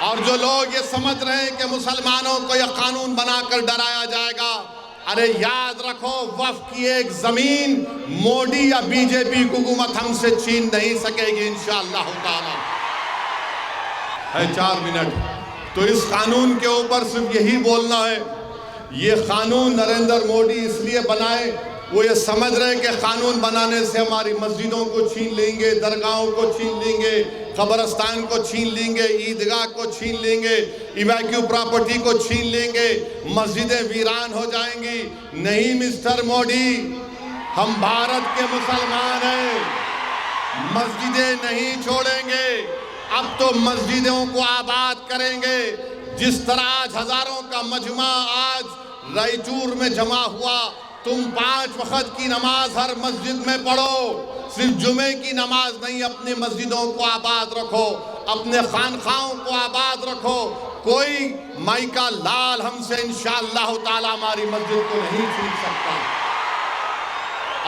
और जो लोग ये समझ रहे हैं कि मुसलमानों को यह कानून बनाकर डराया जाएगा, अरे याद रखो, वक्फ की एक जमीन मोदी या बीजेपी हुकूमत हमसे छीन नहीं सकेगी इंशाअल्लाह ताला। है 4 मिनट, तो इस कानून के ऊपर सिर्फ यही बोलना है, ये कानून नरेंद्र मोदी इसलिए बनाए, वो ये समझ रहे कि कानून बनाने से हमारी मस्जिदों को छीन लेंगे, दरगाहों को छीन लेंगे, कब्रस्तान को छीन लेंगे, ईदगाह को छीन लेंगे, इवैक्यू प्रॉपर्टी को छीन लेंगे, मस्जिदें वीरान हो जाएंगी। नहीं मिस्टर मोदी, हम भारत के मुसलमान हैं, मस्जिदें नहीं छोड़ेंगे। अब तो मस्जिदों को आबाद करेंगे। जिस तरह आज हजारों का मजमा आज रायचूर में जमा हुआ, तुम 5 वक्त की नमाज हर मस्जिद में पढ़ो, सिर्फ जुमे की नमाज नहीं, अपनी मस्जिदों को आबाद रखो, अपने खानखाओं को आबाद रखो। कोई माइका लाल हमसे इंशाअल्लाह ताला हमारी मस्जिद को नहीं छीन सकता।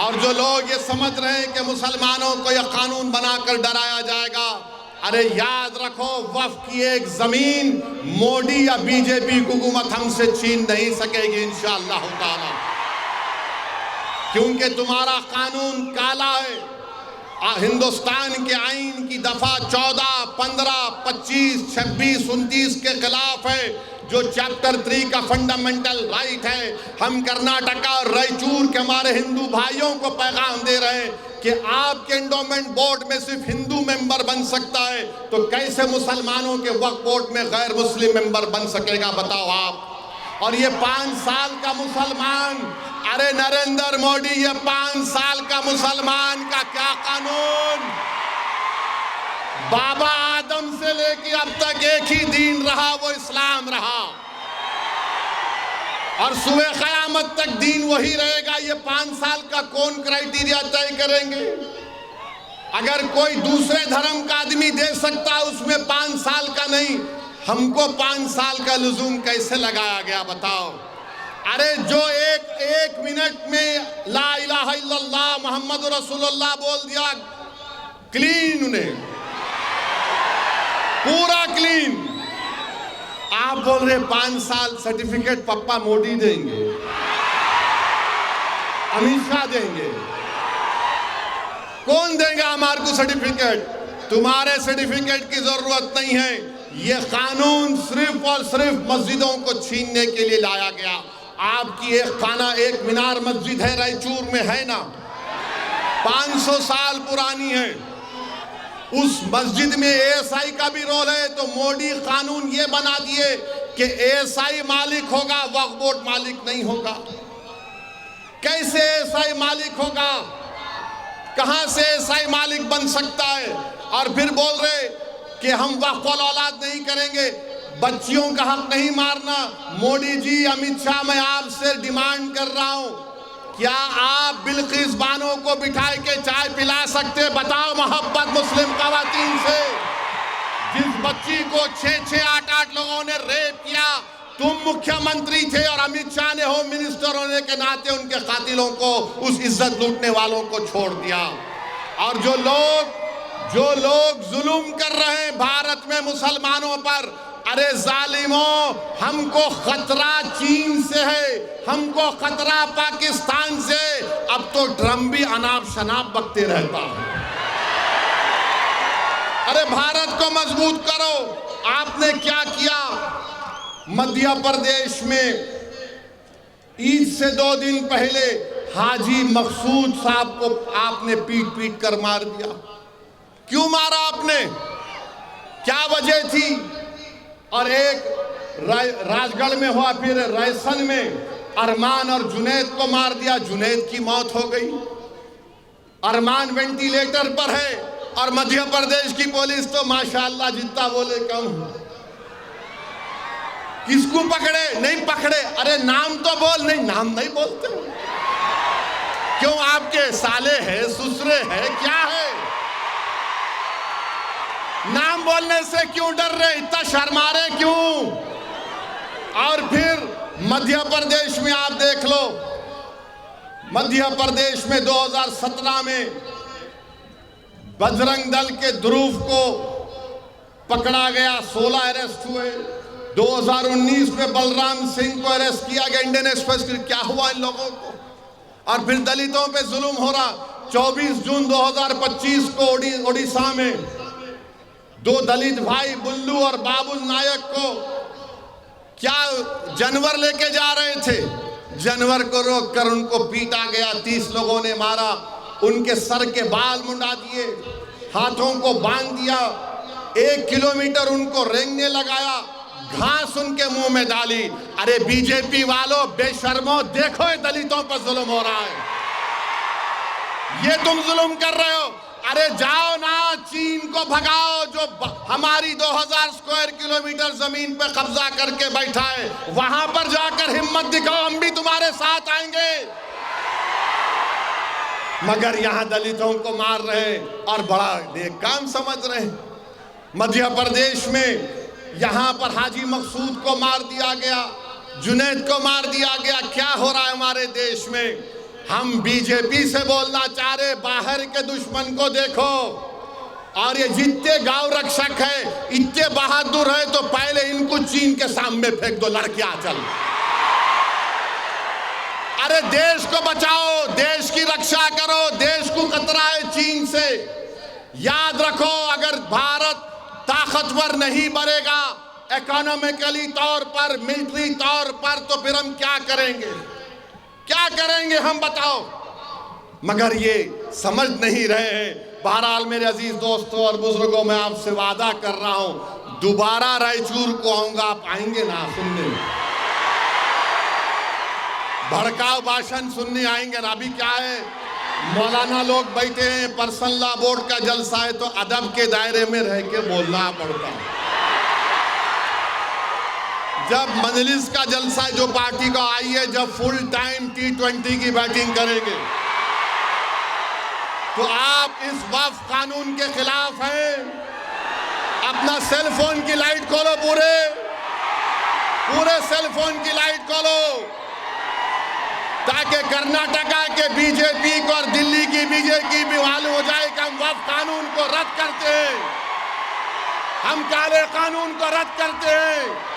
और जो लोग ये समझ रहे हैं कि मुसलमानों को यह कानून बनाकर डराया जाएगा, अरे याद रखो, वक्फ की एक जमीन मोदी या बीजेपी हुकूमत हमसे छीन नहीं सकेगी इंशाअल्लाह ताला, क्योंकि तुम्हारा कानून काला है। हिंदुस्तान के आईन की दफा 14, 15, 25, 26, 29 के खिलाफ है, जो चैप्टर 3 का फंडामेंटल राइट है। हम कर्नाटका और रायचूर के हमारे हिंदू भाइयों को पैगाम दे रहे हैं कि आपके एंडोमेंट बोर्ड में सिर्फ हिंदू मेंबर बन सकता है, तो कैसे मुसलमानों के वक्फ बोर्ड में गैर मुस्लिम मेंबर बन सकेगा, बताओ आप। और ये 5 साल का मुसलमान, अरे नरेंद्र मोदी, ये 5 साल का मुसलमान का क्या कानून? बाबा आदम से लेके अब तक एक ही दीन रहा, वो इस्लाम रहा, और सुबह क़यामत तक दीन वही रहेगा। ये 5 साल का कौन क्राइटेरिया तय करेंगे? अगर कोई दूसरे धर्म का आदमी दे सकता, उसमें 5 साल का नहीं, हमको 5 साल का लुज़ूम कैसे लगाया गया, बताओ। अरे जो एक मिनट में ला इलाहा इल्लल्लाह मोहम्मद रसूलुल्लाह बोल दिया, क्लीन, उन्हें पूरा क्लीन। आप बोल रहे 5 साल सर्टिफिकेट पप्पा मोदी देंगे, अमित शाह देंगे, कौन देगा हमारे को सर्टिफिकेट? तुम्हारे सर्टिफिकेट की जरूरत नहीं है। यह कानून सिर्फ और सिर्फ मस्जिदों को छीनने के लिए लाया गया। आपकी एक मीनार मस्जिद है रायचूर में, है ना, 500 साल पुरानी है। उस मस्जिद में एएसआई का भी रोल है, तो मोदी कानून ये बना दिए कि एएसआई मालिक होगा, वक्फ बोर्ड मालिक नहीं होगा। कैसे एएसआई मालिक होगा? कहां से एएसआई मालिक बन सकता है? और फिर बोल रहे कि हम वक्फ औलाद नहीं करेंगे, बच्चियों का हक नहीं मारना। मोदी जी, अमित शाह, मैं आपसे डिमांड कर रहा हूं, क्या आप बिल्किस बानो को बिठा के चाय पिला सकते? बताओ मोहब्बत मुस्लिम खवातीन से। जिस बच्ची को 6-6, 8-8 लोगों ने रेप किया, तुम मुख्यमंत्री थे और अमित शाह ने होम मिनिस्टर होने के नाते उनके कातिलों को, उस इज्जत लूटने वालों को छोड़ दिया। और जो लोग जुल्म कर रहे हैं भारत में मुसलमानों पर, अरे जालिमों, हमको खतरा चीन से है, हमको खतरा पाकिस्तान से। अब तो ड्रम भी अनाप शनाप बकते रहता है। अरे भारत को मजबूत करो। आपने क्या किया? मध्य प्रदेश में ईद से 2 दिन पहले हाजी मकसूद साहब को आपने पीट कर मार दिया। क्यों मारा आपने? क्या वजह थी? और एक राजगढ़ में हुआ, फिर रायसन में अरमान और जुनैद को मार दिया, जुनैद की मौत हो गई। अरमान वेंटिलेटर पर है, और मध्य प्रदेश की पुलिस तो माशाअल्लाह जितना बोले कम। किसको पकड़े? नहीं पकड़े। अरे नाम तो बोल। नहीं, नाम नहीं बोलते। क्यों? आपके साले है, ससुरे है, क्या है? नाम बोलने से क्यों डर रहे? इतना शर्मा रहे क्यों? और फिर मध्य प्रदेश में आप देख लो, मध्य प्रदेश में 2017 में बजरंग दल के ध्रुव को पकड़ा गया, 16 अरेस्ट हुए। 2019 में बलराम सिंह को अरेस्ट किया गया इंडियन एक्सप्रेस। क्या हुआ इन लोगों को? और फिर दलितों पे जुल्म हो रहा। 24 जून 2025 को ओडिशा में 2 दलित भाई बुल्लू और बाबुल नायक को क्या जानवर लेके जा रहे थे, जानवर को रोककर उनको पीटा गया। 30 लोगों ने मारा, उनके सर के बाल मुंडा दिए, हाथों को बांध दिया, 1 किलोमीटर उनको रेंगने लगाया, घास उनके मुंह में डाली। अरे बीजेपी वालों, बेशर्मो, देखो ये दलितों पर जुल्म हो रहा है, ये तुम जुल्म कर रहे हो। अरे जाओ ना, चीन को भगाओ जो हमारी 2000 स्क्वायर किलोमीटर जमीन पे कब्जा करके बैठा है, वहां पर जाकर हिम्मत दिखाओ, हम भी तुम्हारे साथ आएंगे। मगर यहां दलितों को मार रहे और बड़ा नेक काम समझ रहे। मध्य प्रदेश में यहां पर हाजी मकसूद को मार दिया गया, जुनैद को मार दिया गया। क्या हो रहा है हमारे देश में? हम बीजेपी से बोलना चाह रहे, बाहर के दुश्मन को देखो। और ये जितने गांव रक्षक है, इतने बहादुर है, तो पहले इनको चीन के सामने फेंक दो, लड़कियां चल। अरे देश को बचाओ, देश की रक्षा करो, देश को खतरा है चीन से। याद रखो, अगर भारत ताकतवर नहीं बनेगा इकोनॉमिकली तौर पर, मिलिट्री तौर पर, तो फिर हम क्या करेंगे? क्या करेंगे हम, बताओ? मगर ये समझ नहीं रहे हैं। बहरहाल मेरे अजीज दोस्तों और बुजुर्गों, मैं आपसे वादा कर रहा हूं, दोबारा रायचूर को आऊंगा, आप आएंगे ना सुनने? भड़काऊ भाषण सुनने आएंगे ना? अभी क्या है, मौलाना लोग बैठे हैं, पर्सनल लॉ बोर्ड का जलसा है, तो अदब के दायरे में रह के बोलना पड़ता है। जब मजलिस का जलसा है, जो पार्टी को आई है, जब फुल टाइम T20 की बैटिंग करेंगे, तो आप इस वक्फ कानून के खिलाफ हैं। अपना सेल फोन की लाइट खोलो, पूरे सेल फोन की लाइट खोलो, ताकि कर्नाटका के बीजेपी को और दिल्ली की बीजेपी भी मालूम हो जाए कि हम वक्फ कानून को रद्द करते हैं, हम काले कानून को रद्द करते हैं।